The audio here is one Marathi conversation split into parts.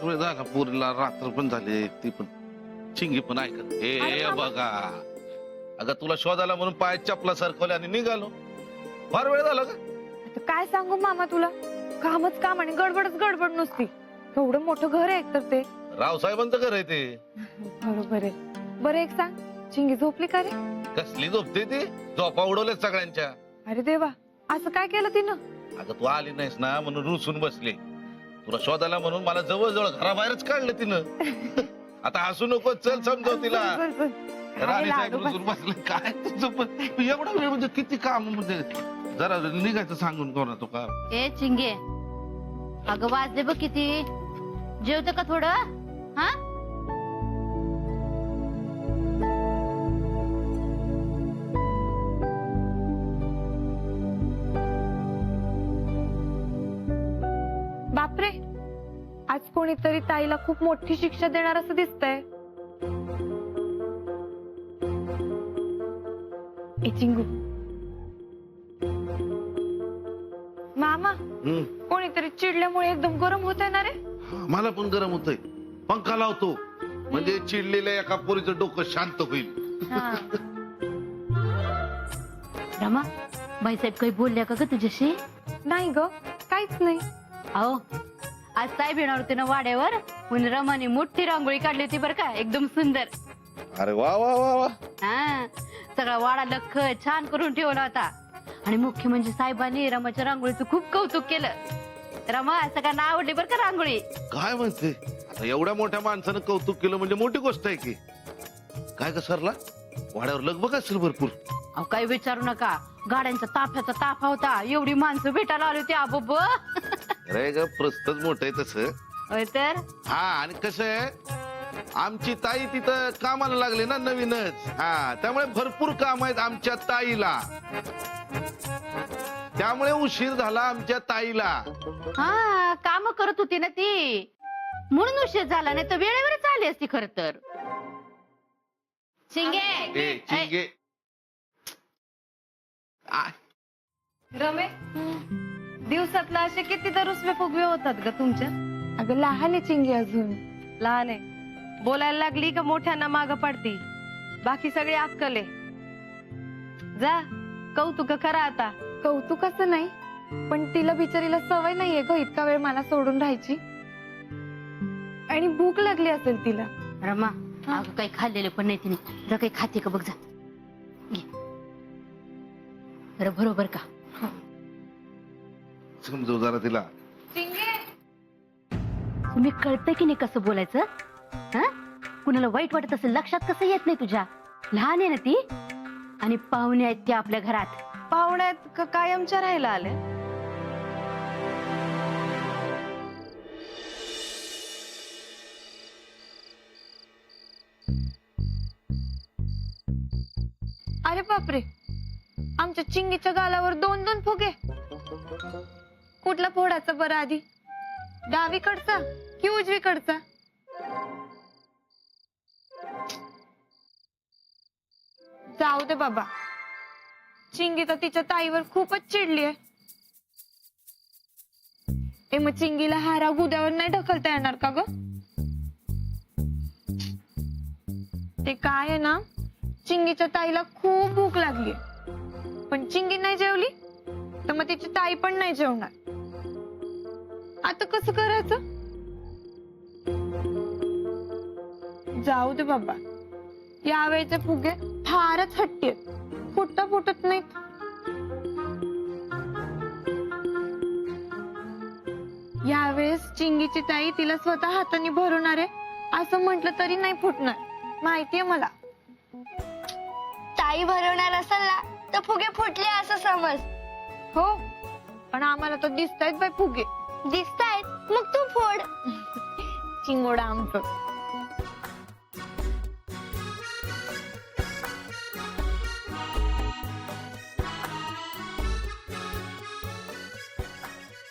वेळ झाला पोरीला रात्र पण झाली ती पण चिंगी पण ऐकत हे बघा अगं तुला शोधायला म्हणून पाय चपला सरकवले आणि निघालो फार वेळ झाला का आता काय सांगू मामा तुला कामच काम आणि गडबडच गडबड नुसती एवढं मोठं घर आहे एकतर ते रावसाहेबांचं घर आहे ते बरोबर आहे बरं एक सांग चिंगी झोपली का रे कसली झोपते ती झोपा उडवल्यात सगळ्यांच्या अरे देवा असं काय केलं तिनं अगं तू आली नाहीस ना म्हणून रुसून बसले तुला शोधायला म्हणून मला जवळजवळ घराबाहेरच काढलं तिनं आता हसू नको चल समजव तिला चल, चल. राणी काय साहेब लाडू रुसून बसले काय तुझं पण एवढा वेळ म्हणजे किती काम म्हणजे जरा निघायचं सांगून कोणा तो का ए चिंगे अगं वाजले बघ किती जेवत का थोडं हा बापरे आज कोणीतरी ताईला खूप मोठी शिक्षा देणार असं दिसतंय ए चिंगू मामा कोणीतरी चिडल्यामुळे एकदम गरम होत आहे ना रे मला पण गरम होतंय पंखा लावतो म्हणजे चिडलेल्या एका पोरीचं डोकं शांत होईल रमा बाईसाहेब काही बोलल्या का ग तुझ्याशी नाही ग काहीच नाही अहो आज साहेब येणार होते ना वाड्यावर म्हणून रमाने मोठी रांगोळी काढली होती बरं का एकदम सुंदर अरे वा वा वा वा हा सगळा वाडा लख छान करून ठेवला होता आणि मुख्य म्हणजे साहेबांनी रमाच्या रांगोळीचं खूप कौतुक केलं रमा सगळ्यांना आवडली बरं का रांगोळी काय म्हणते आता एवढ्या मोठ्या माणसानं कौतुक केलं म्हणजे मोठी गोष्ट आहे की काय ग सरला वाड्यावर लगबग असेल भरपूर अहो काही विचारू नका गाड्यांचा ताफ्याचा ताफा होता एवढी माणसं भेटायला आली होती आबोब अरे ग प्रस्तच मोठ आहे तसं होय तर हा आणि कसं आहे आमची ताई तिथं कामाला लागली ना नवीनच हा त्यामुळे भरपूर काम आहेत आमच्या ताईला त्यामुळे उशीर झाला आमच्या ताईला हा काम करत होती ना ती म्हणून उशीर झाला नाही तर वेळेवरच आली असती खर तर चिंगे ए चिंगे रमे दिवसातला असे किती तर रुसवे फुगवे होतात ग तुमच्या अगं लहान आहे चिंगी अजून लहान आहे बोलायला लागली का मोठ्यांना माग पडती बाकी सगळे अक्कल आहे जा कौतुक करा आता कौतुकाचं नाही पण तिला बिचारीला सवय नाहीये ग इतका वेळ मला सोडून राहायची आणि भूक लागली असेल तिला रमा अगं काही खाल्लेलं पण नाही तिने जर काही खाते का बघ जा घे. बरं बरोबर का समजू जरा तिला तुम्ही कळतंय की नाही कसं बोलायचं हा कुणाला वाईट वाटत असेल लक्षात कसं येत नाही तुझ्या लहान आहे ना ती आणि पाहुणे आहेत ते आपल्या घरात पाहुण्यात कायमच्या राहायला आले अरे बापरे आमच्या चिंगीच्या गालावर 2-2 फुगे कुठला फोडाचा बरं आधी डावीकडचा कि उजवीकडचा जाऊ दे बाबा चिंगी तर तिच्या ताईवर खूपच चिडली आहे मग चिंगीला हारा गुद्यावर नाही ढकलता येणार का ग ते काय आहे ना चिंगीच्या ताईला खूप भूक लागली पण चिंगी नाही जेवली तर मग तिची ताई पण नाही जेवणार आता कसं करायचं जाऊ दे बाबा यावेळेचे फुगे फारच हट्टी आहेत फुटता फुटत नाहीत यावेळेस चिंगीची ताई तिला स्वतः हाताने भरवणार आहे असं म्हटलं तरी नाही फुटणार माहितीये मला ताई भरवणार असेल ना तर फुगे फुटले असं समज हो पण आम्हाला तर दिसतायत बाई फुगे दिसतायत मग तू फोड चिंगोडा आमचं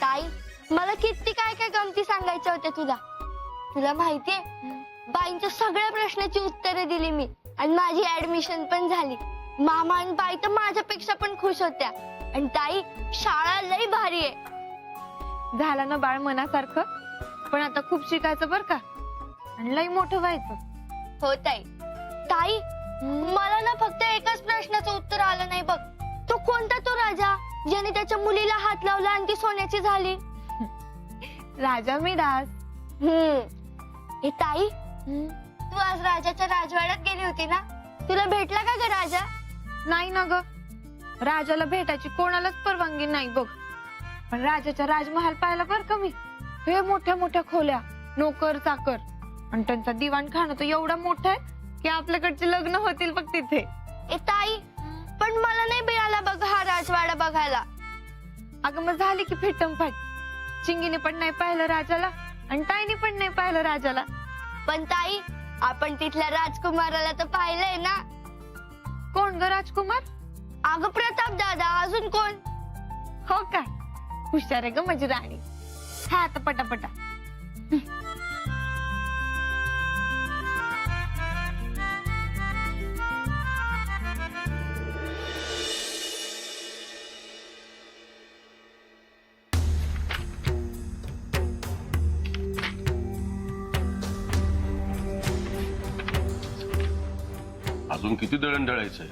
ताई मला किती काय काय गमती सांगायच्या होत्या तुला तुला माहितीये बाईंच्या सगळ्या प्रश्नाची उत्तरे दिली मी आणि माझी ऍडमिशन पण झाली मामा आणि बाई तर माझ्यापेक्षा पण खुश होत्या आणि ताई शाळा लई भारी आहे झालं ना बाळ मनासारखं पण आता खूप शिकायचं बर का आणि लई मोठं व्हायचं. हो ताई. ताई मला ना फक्त एकाच प्रश्नाचं उत्तर आलं नाही बघ. तो कोणता तो राजा ज्याने त्याच्या मुलीला हात लावला आणि ती सोन्याची झाली? राजा मिडास. हे ताई, तू आज राजाच्या राजवाड्यात गेली होती ना? तुला भेटला का ग राजा? नाही ना ग, राजाला भेटायची कोणालाच परवानगी नाही बघ. पण राजाच्या राजमहाल पाहायला बर का मी. हे मोठ्या मोठ्या खोल्या, नोकर चाकर आणि त्यांचा दिवाणखाना तर एवढा मोठा आहे की आपल्याकडचे लग्न होतील बघ तिथे. ए ताई, पण मला नाही मिळाला बघ हा राजवाडा बघायला. अगं मग झाली की फिटम फाट. चिंगीने पण नाही पाहिलं राजाला आणि ताईने पण नाही पाहिलं राजाला. पण ताई, आपण तिथल्या राजकुमाराला तर पाहिलंय ना. कोण ग राजकुमार? अगं प्रताप दादा, अजून कोण? हो काय, हुशार आहे ग माझी राणी. हा आता पटापटा. अजून किती दळण ढळायचंय?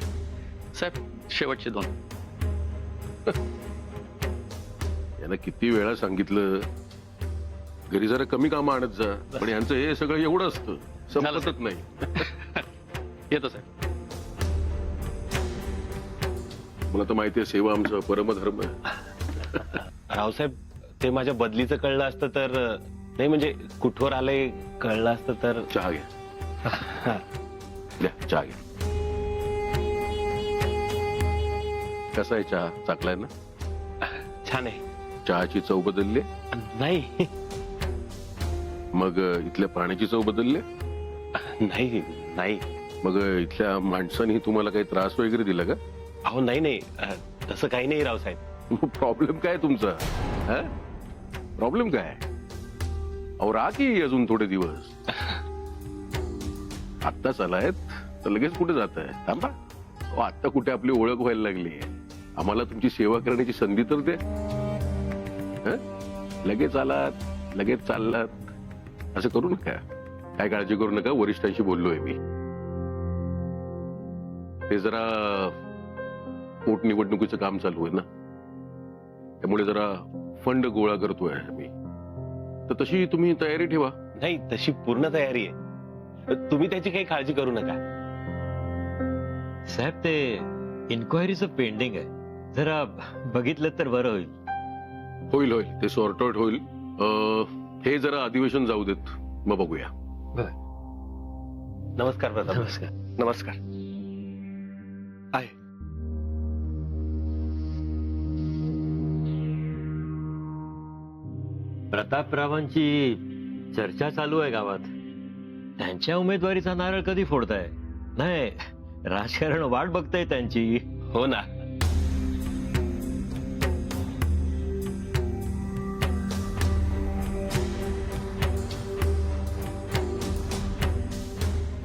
साहेब शेवटचे 2. यांना किती वेळा सांगितलं घरी जरा कमी कामं आणत जा, पण यांचं हे सगळं एवढं असतं, संपतच नाही. येतो साहेब. मला तर माहितीये सेवा आमचं परमधर्म आहे. रावसाहेब, ते माझ्या बदलीचं कळलं असतं तर, नाही म्हणजे कुठवर आलंय कळलं असतं तर. चहा घ्या. द्या चहा घ्या. कसा आहे चहा? चाकलाय ना? छान आहे. चहाची चव बदलली? नाही मग इथल्या पाण्याची चव बदलली? नाही नाही. मग इथल्या माणसांनी तुम्हाला काही त्रास वगैरे दिला का? अहो नाही नाही, तसं काही नाही रावसाहेब. प्रॉब्लेम काय तुमचा? प्रॉब्लेम काय? अहो राहा की अजून थोडे दिवस. आत्ताच आलायत तर लगेच कुठे जात आहे? थांबा. आता कुठे आपली ओळख व्हायला लागली, आम्हाला तुमची सेवा करण्याची संधी तर दे. लगेच आलात लगेच चाललात असं करू नका. काय काळजी करू नका, वरिष्ठांशी बोललोय मी. ते जरा पोटनिवडणुकीचं काम चालू आहे ना, त्यामुळे जरा फंड गोळा करतोय मी. तर तशी तुम्ही तयारी ठेवा. नाही, तशी पूर्ण तयारी आहे. तुम्ही त्याची काही काळजी करू नका. साहेब, ते इन्क्वायरीचं पेंडिंग आहे, जरा बघितलं तर बरं होईल. होईल होईल, ते सॉर्ट आउट होईल. हे जरा अधिवेशन जाऊ देत, मग बघूया. नमस्कार प्रताप. नमस्कार. नमस्कार. आहे. प्रतापरावांची चर्चा चालू आहे गावात. त्यांच्या उमेदवारीचा नारळ कधी फोडताय? नाही, राजकारण वाट बघताय त्यांची. हो ना.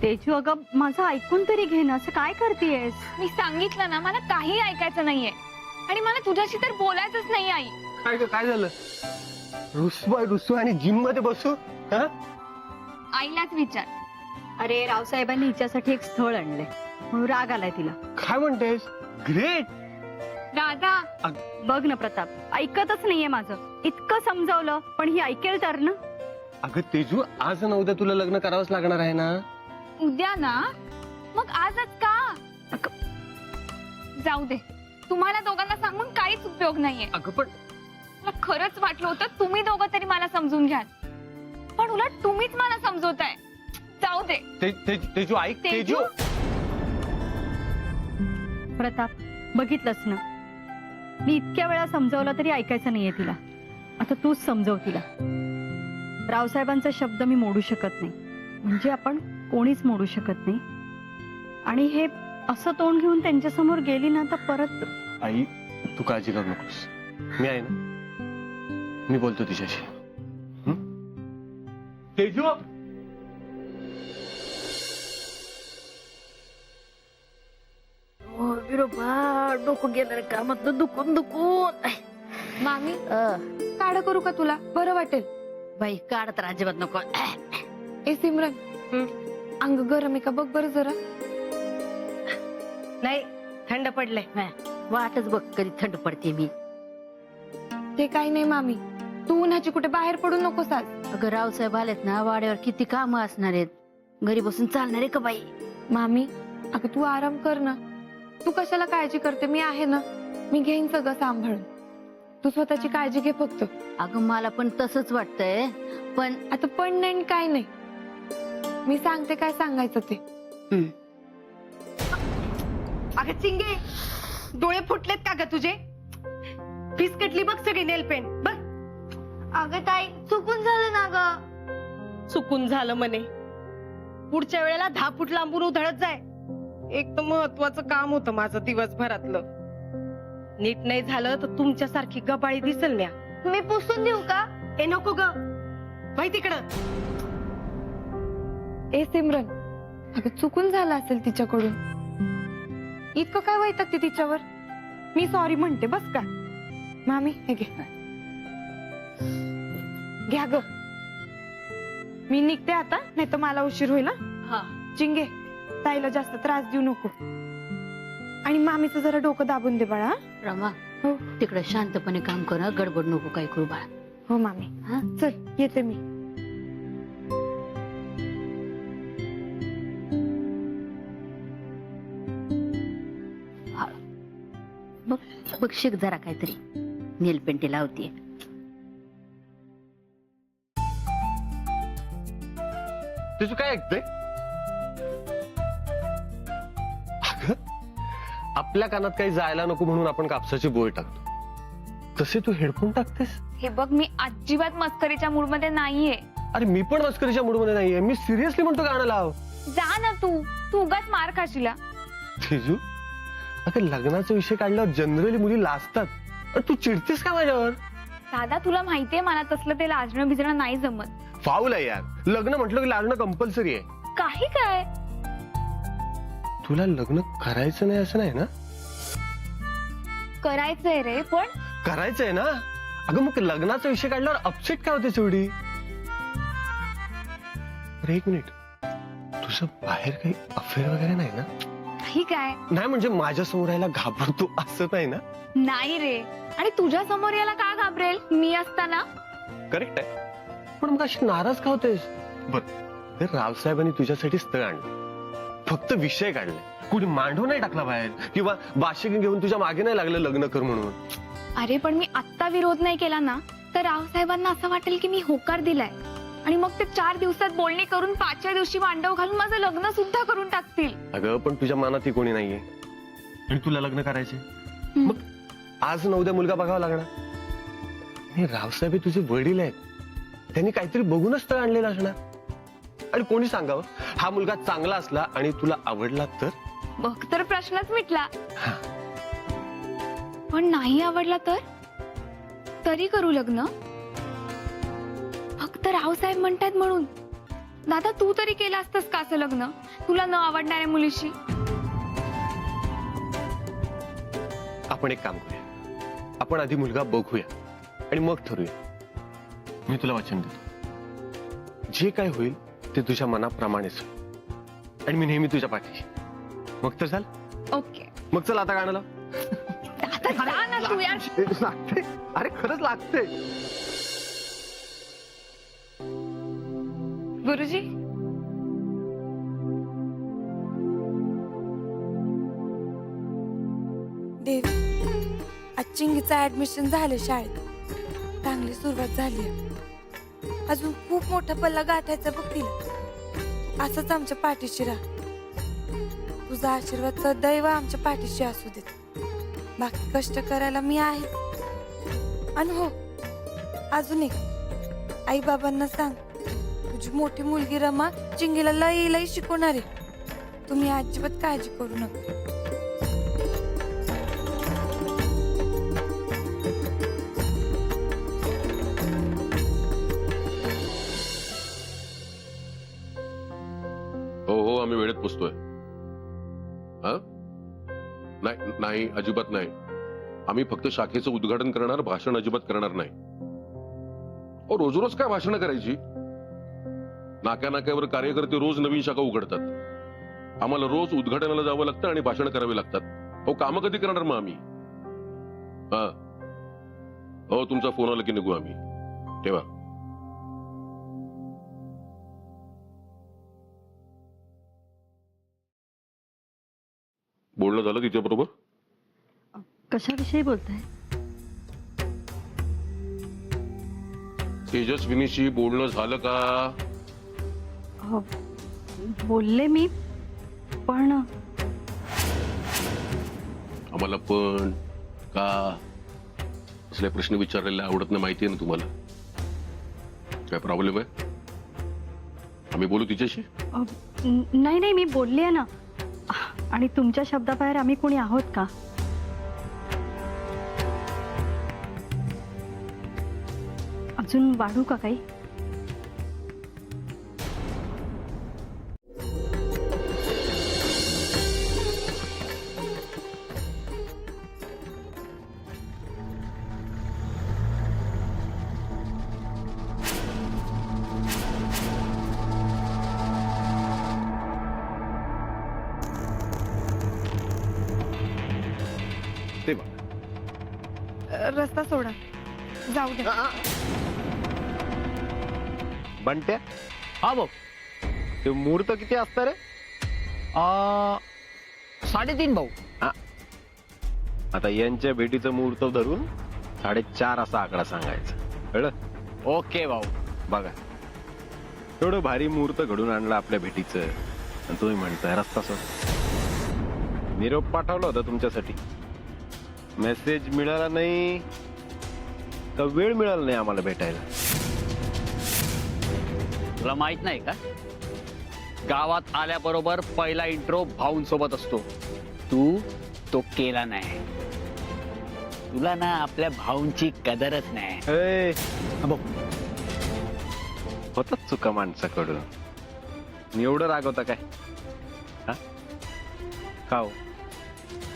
तेजू, अगं माझं ऐकून तरी घे ना. असं काय करतेयस? मी सांगितलं ना, मला काही ऐकायचं नाहीये आणि मला तुझ्याशी तर बोलायचंच नाही. आई, काय झालं? रुसू आणि जिम मध्ये बसू? आईलाच विचार. अरे, रावसाहेबांनी हिच्यासाठी एक स्थळ आणलंय म्हणून राग आलाय तिला. काय म्हणतेस? ग्रेट. दादा, बघ ना प्रताप, ऐकतच नाहीये माझं. इतकं समजावलं पण ही ऐकेल तर ना. अगं तेजू, आज ना उद्या तुला लग्न करावंच लागणार आहे ना. उद्या ना? मग आजच का? जाऊ दे, तुम्हाला दोघांना सांगून काहीच उपयोग नाहीये. अगं पण मला खरंच वाटलं होतं तुम्ही दोघं तरी मला समजून घ्याल, पण उलट तुम्हीच मला समजवताय. जाऊ दे. तेजू ऐक. तेजू, प्रताप, बघितलंस ना, मी इतक्या वेळा समजावलं तरी ऐकायचं नाहीये तिला. आता तूच समजव तिला. रावसाहेबांचा शब्द मी मोडू शकत नाही, म्हणजे आपण कोणीच मोडू शकत नाही. आणि हे असं तोंड घेऊन त्यांच्या समोर गेली ना तर परत. आई तू काळजी करू नकोस, मी आहे ना, मी बोलतो तिच्याशी. तेजू, डोकं गेलं कामात दुखून दुखून. मामी, काढा करू का तुला? बरं वाटेल. बाई काढ तर अजिबात नको ए सिमरन अंग गरम आहे का बघ बरं जरा. नाही थंड पडलंय वाटच बघ कधी थंड पडते मी. ते काही नाही मामी, तू उन्हाची कुठे बाहेर पडू नकोस आज. अगं रावसाहेब आलेत ना वाड्यावर किती काम असणार आहेत, घरी बसून चालणार आहे का बाई. मामी अगं तू आराम कर ना. तू कशाला काळजी करते, मी आहे ना, मी घेईन सगळं सांभाळून. तू स्वतःची काळजी घे फक्त. अगं मला पण तसंच वाटतंय, पण आता पण नाही काय नाही, मी सांगते काय सांगायचं ते. अगं चिंगे डोळे फुटलेत का ग तुझे, फिसकटली बघ सगळी नेल पेंट बघ. अगं ताई चुकून झालं ना ग. चुकून झालं म्हणे, पुढच्या वेळेला 10 फूट लांबून उधळत जाय. एक तर महत्वाचं काम होतं माझं दिवसभरातलं, नीट नाही झालं तर तुमच्यासारखी गबाळी दिसल म्या. मी पुसून देऊ का? ए नको ग बाई तिकडं. ए सिमरन अगं चुकून झालं असेल तिच्याकडून, इतकं काय वैतागते तिच्यावर. मी सॉरी म्हणते बस का. मामी हे घे, घ्या ग. मी निघते आता, नाही तर मला उशीर होईल. हा चिंगे ताईला जास्त त्रास देऊ नको, आणि मामीचं जरा डोकं दाबून दे बाळा. रमा हो तिकडे शांतपणे काम कर, गडबड नको काय करू बाळा. हो मामी. हा चल येते मी. बघ बघ शिक जरा काहीतरी, नेल पेंटी लावतीये. तुझं काय ऐकतंय? अगं आपल्या कानात काही जायला नको म्हणून आपण कापसाची बोळ टाकतो, तसे तू हेडफोन टाकतेस. हे बघ मी अजिबात मस्करीच्या मूड मध्ये नाहीये. अरे मी पण मस्करीच्या मूडमध्ये नाहीये, मी सिरियसली म्हणतो गाणं लाव. जा ना तू उगाच मार खाशीला. तेजू अगं लग्नाचा विषय काढल्यावर जनरली मुली लाजतात, अरे तू चिडतेस का माझ्यावर? दादा तुला माहितीये मला तसलं ते लाजणं बिजणं नाही जमत. फाऊल आहे यार, लग्न म्हटलं की लाजणं कंपल्सरी आहे. काही काय तुला लग्न करायचं नाही असं नाही ना? करायचंय रे, पण करायचंय ना. अगं मग लग्नाचा विषय काढल्यावर अपसेट काय होते शेवटी? अरे एक मिनिट, तुझं बाहेर काही अफेअर वगैरे नाही ना? काही काय नाही म्हणजे माझ्या समोर यायला घाबरतो असं नाही ना? नाही रे, आणि तुझ्या समोर याला का घाबरेल मी असताना. करेक्ट आहे, पण मग अशी नाराज का होतेस? बर तर रावसाहेबांनी तुझ्यासाठी स्थळ आणलं, फक्त विषय काढले, कुणी मांडव नाही टाकला बाहेर, किंवा बाशिंग घेऊन तुझ्या मागे नाही लागलं लग्न कर म्हणून. अरे पण मी आत्ता विरोध नाही केला ना, तर रावसाहेबांना असं वाटेल की मी होकार दिलाय, आणि मग ते 4 दिवसात बोलणी करून 5व्या दिवशी मांडव घालून माझं लग्न सुद्धा करून टाकतील. अगं पण तुझ्या मनात कोणी नाहीये, आणि तुला लग्न करायचे, मग आज न उद्या मुलगा बघावा लागणार. आणि रावसाहेब हे तुझे वडील आहेत, त्यांनी काहीतरी बघूनच स्थळ आणलेलं असणार. आणि कोणी सांगावं हा मुलगा चांगला असला आणि तुला आवडला तर? बघ तर प्रश्नच मिटला. पण नाही आवडला तर तरी करू लग्न? फक्त रावसाहेब म्हणतात म्हणून. दादा तू तरी केलं असतंस का असं लग्न तुला न आवडणाऱ्या मुलीशी? आपण एक काम करूया, आपण आधी मुलगा बघूया आणि मग ठरूया. मी तुला वचन देतो, जे काय होईल ते तुझ्या मनाप्रमाणेच होईल, आणि मी नेहमी तुझ्या पाठीशी. मग तर चाल. ओके मग चल आता गाणं लाव. आता जा ना तू यार. लागते, अरे खरंच लागते. गुरुजी देवी, आज चिंगीचं ऍडमिशन झालं शाळेत, चांगली सुरुवात झाली. अजून खूप मोठा पल्ला गाठायचा बघ तिला. असंच आमच्या पाठीशी राहा. तुझा आशीर्वाद सदैव आमच्या पाठीशी असू देत. बाकी कष्ट करायला मी आहे. आणि हो अजून एक, आई बाबांना सांग तुझी मोठी मुलगी रमा चिंगीला लई लई शिकवणार आहे. तुम्ही अजिबात काळजी करू नका. हो आम्ही वेळेत पोचतोय. नाही नाही अजिबात नाही, आम्ही फक्त शाखेचं उद्घाटन करणार, भाषण अजिबात करणार नाही. अहो, रोज रोज काय भाषणं करायची? नाक्या नाक्यावर कार्यकर्ते रोज नवीन शाखा उघडतात. आम्हाला रोज उद्घाटनाला जावं लागतं आणि भाषण करावी लागतात. अहो, कामं कधी करणार मग आम्ही? हा हो, तुमचा फोन आला की निघू आम्ही. ठेवा. बोलणं झालं तिच्या बरोबर? कशाविषयी बोलताय? तेजस्विनीशी बोलणं झालं का? अहो, बोलले मी, पण आम्हाला पण का असले प्रश्न विचारलेले आवडत नाही, माहिती आहे ना तुम्हाला. काय प्रॉब्लेम आहे? आम्ही बोलू तिच्याशी? नाही नाही, मी बोलली आहे ना. आणि तुमच्या शब्दाबाहेर आम्ही कोणी आहोत का? अजून वाढू का काही? ते बघ, रस्ता सोडा, जाऊ दे. बंट्या, हा भाऊ, ते मुहूर्त किती असतं रे? 3:30 भाऊ. आता यांच्या भेटीचं मुहूर्त धरून 4:30 असा आकडा सांगायचा. कळलं? ओके भाऊ. बघा, एवढं भारी मुहूर्त घडून आणलं आपल्या भेटीचं, आणि तुम्ही म्हणताय रस्ता सोड. निरोप पाठवला होता तुमच्यासाठी, मेसेज मिळाला नाही का वेळ मिळाला नाही आम्हाला भेटायला? तुला माहित नाही का, गावात आल्याबरोबर पहिला इंट्रो भाऊंसोबत असतो. तू तो केला नाही. तुला ना आपल्या भाऊंची कदरच नाही. ए, होतात चुका माणसाकडून. आणि एवढं रागवता काय? हा? का हो?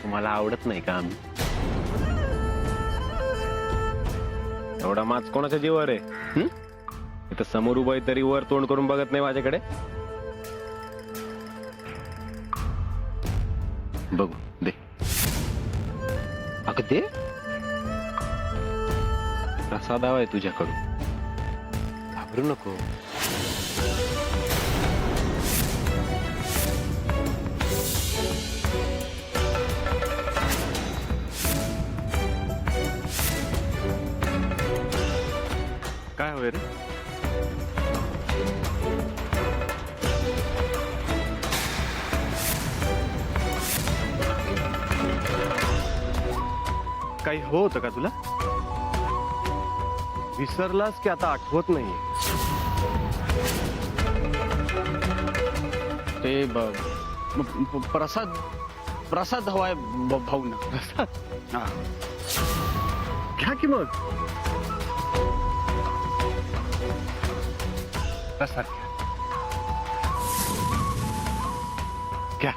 तुम्हाला आवडत नाही का आम्ही? एवढा माच कोणाच्या जीवावर आहे? इथं समोर उभं आहे तरी वर तोंड करून बघत नाही माझ्याकडे. बघू दे. अगं दे, प्रसाद हवाय तुझ्याकडून. घाबरू नको. काय हवंय रे? काही हो होतं का तुला? विसरलास की आता आठवत नाहीये? ते प्रसाद प्रसाद हवाय भाऊंना. प्रसाद हा. घ्या की मग. प्रसाद घ्या. घ्या.